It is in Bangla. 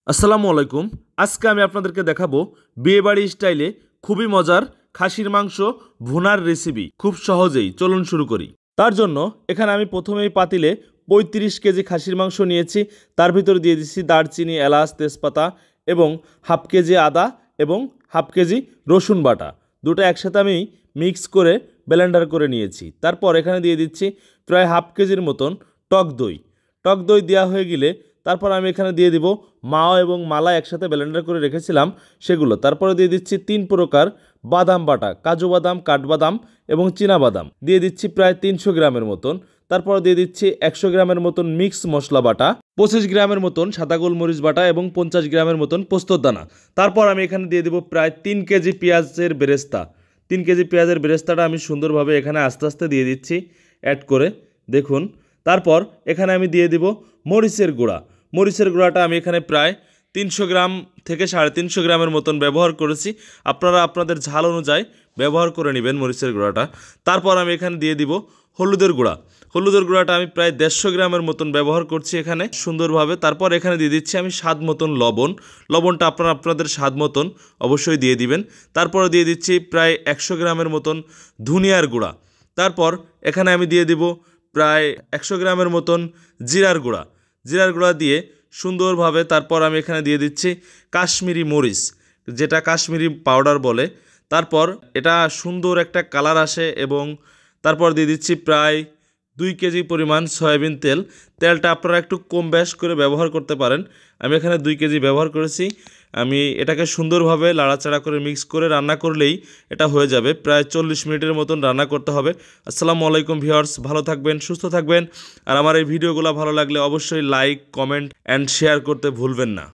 আসসালামু আলাইকুম। আজকে আমি আপনাদেরকে দেখাবো বিয়েবাড়ি স্টাইলে খুবই মজার খাসির মাংস ভুনার রেসিপি। খুব সহজেই চলুন শুরু করি। তার জন্য এখানে আমি প্রথমেই পাতিলে ৩৫ কেজি খাসির মাংস নিয়েছি। তার ভিতর দিয়ে দিচ্ছি দারচিনি, এলাচ, তেজপাতা এবং হাফ কেজি আদা এবং হাফ কেজি রসুন বাটা। দুটো একসাথে আমি মিক্স করে ব্লেন্ডার করে নিয়েছি। তারপর এখানে দিয়ে দিচ্ছি প্রায় হাফ কেজির মতন টক দই। টক দই দেওয়া হয়ে গেলে তারপর আমি এখানে দিয়ে দিব মাও এবং মালা একসাথে ব্লেন্ডার করে রেখেছিলাম সেগুলো। তারপরে দিয়ে দিচ্ছি ৩ প্রকার বাদাম বাটা, কাজু বাদাম, কাঠবাদাম এবং চীনা বাদাম দিয়ে দিচ্ছি প্রায় ৩০০ গ্রামের মতন। তারপর দিয়ে দিচ্ছি ১০০ গ্রামের মতন মিক্স মশলা বাটা, ২৫ গ্রামের মতন সাদা গোলমরিচ বাটা এবং ৫০ গ্রামের মতন পোস্তর দানা। তারপর আমি এখানে দিয়ে দেবো প্রায় ৩ কেজি পেঁয়াজের বেরেস্তা। ৩ কেজি পেঁয়াজের বেরেস্তাটা আমি সুন্দরভাবে এখানে আস্তে আস্তে দিয়ে দিচ্ছি অ্যাড করে দেখুন। তারপর এখানে আমি দিয়ে দিব মরিচের গুঁড়া। মরিচের গুঁড়াটা আমি এখানে প্রায় ৩০০ গ্রাম থেকে ৩৫০ গ্রামের মতন ব্যবহার করেছি। আপনারা আপনাদের ঝাল অনুযায়ী ব্যবহার করে নেবেন মরিচের গুঁড়াটা। তারপর আমি এখানে দিয়ে দিব হলুদের গুঁড়া। হলুদের গুঁড়াটা আমি প্রায় ১৫০ গ্রামের মতন ব্যবহার করছি এখানে সুন্দরভাবে। তারপর এখানে দিয়ে দিচ্ছি আমি স্বাদ মতন লবণ। লবণটা আপনারা আপনাদের স্বাদ মতন অবশ্যই দিয়ে দিবেন। তারপর দিয়ে দিচ্ছি প্রায় ১০০ গ্রামের মতন ধনিয়ার গুঁড়া। তারপর এখানে আমি দিয়ে দিব প্রায় ১০০ গ্রামের মতন জিরার গুঁড়া। জিরার গুঁড়া দিয়ে সুন্দরভাবে তারপর আমি এখানে দিয়ে দিচ্ছি কাশ্মীরি মরিচ, যেটা কাশ্মীরি পাউডার বলে। তারপর এটা সুন্দর একটা কালার আসে এবং তারপর দিয়ে দিচ্ছি প্রায় ২ কেজি পরিমাণ সয়াবিন তেল। তেলটা আপনারা একটু কম বেশ করে ব্যবহার করতে পারেন। আমি এখানে ২ কেজি ব্যবহার করেছি। আমি এটাকে সুন্দরভাবে লাড়াচাড়া করে মিক্স করে রান্না করলেই এটা হয়ে যাবে। প্রায় ৪০ মিনিটের মতন রান্না করতে হবে। আসসালামু আলাইকুম ভিউয়ার্স, ভালো থাকবেন, সুস্থ থাকবেন। আর আমার এই ভিডিওগুলো ভালো লাগলে অবশ্যই লাইক, কমেন্ট অ্যান্ড শেয়ার করতে ভুলবেন না।